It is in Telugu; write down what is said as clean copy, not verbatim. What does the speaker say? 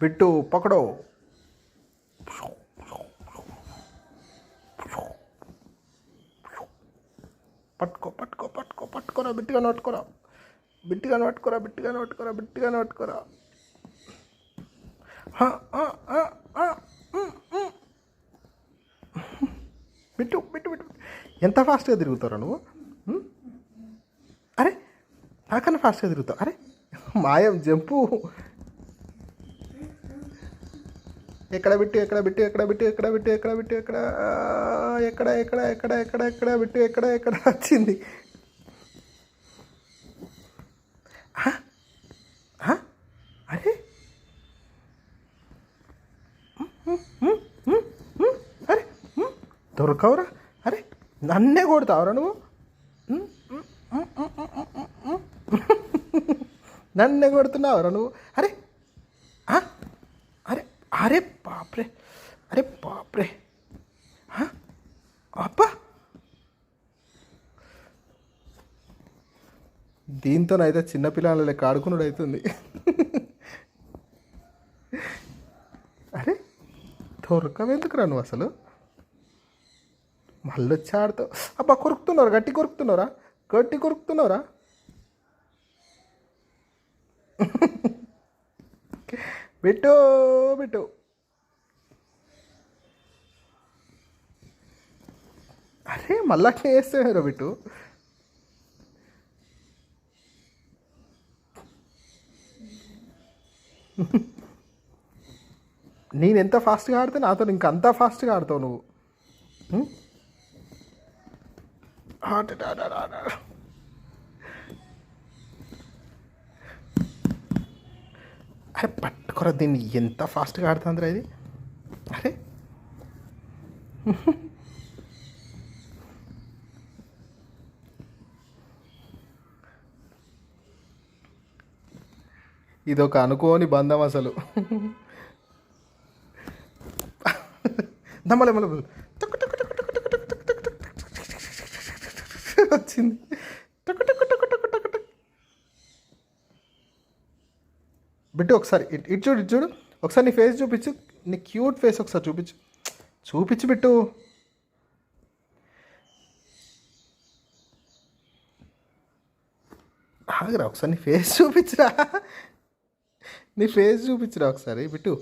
బిట్టు పకడో. పట్టుకో పట్టుకో పట్టుకో పట్టుకోరా, బిట్టిగా పట్టుకోరా, బిట్టిగా పట్టుకోరా, బిట్టిగా పట్టుకోరా, బిట్టిగా పట్టుకోరా. బిట్టు బిట్టు బిట్టు. ఎంత ఫాస్ట్గా తిరుగుతారా నువ్వు? అరే నాకన్నా ఫాస్ట్గా తిరుగుతావు. అరే మాయం జంపు. ఎక్కడ బిట్టు, ఎక్కడ బిట్టు, ఎక్కడ బిట్టు, ఎక్కడ బిట్టు, ఎక్కడ బిట్టు, ఎక్కడ ఎక్కడ ఎక్కడ ఎక్కడ ఎక్కడ ఎక్కడ బిట్టు, ఎక్కడ ఎక్కడ వచ్చింది? అరే అరే దొరకవురా. అరే నన్నే కొడతావురా నువ్వు? నన్నే కొడుతున్నావురా నువ్వు? అరే అరే అరే బాప్రే, అరే బాప్రే. అబ్బా దీంతోనైతే చిన్నపిల్లల లెక్క ఆడుకున్నాడు అవుతుంది. అరే దొరకవెందుకురా నువ్వు అసలు? మళ్ళీ వచ్చి ఆడుతావు. అబ్బా కొరుకుతున్నారా, గట్టి కొరుకుతున్నారా, గట్టి కొరుకుతున్నారా? Bit bit. అరే మళ్ళా వేస్తావేరా బిట్టు. నేను ఎంత ఫాస్ట్గా ఆడితే నాతో ఇంకా అంత ఫాస్ట్గా ఆడతావు నువ్వు. అరే పట్టుకోరా దీన్ని, ఎంత ఫాస్ట్గా ఆడుతుందిరా ఇది. అరే ఇదొక అనుకోని బంధం అసలు. దమ్మలే మళ్ళీ వచ్చింది. బిట్టు ఒకసారి ఇటు చూడు, ఇటు చూడు ఒకసారి. నీ ఫేస్ చూపించు, నీ క్యూట్ ఫేస్ ఒకసారి చూపించు, చూపించు బిట్టు. ఆగరా ఒకసారి, నీ ఫేస్ చూపించురా, నీ ఫేస్ చూపించురా ఒకసారి బిట్టు.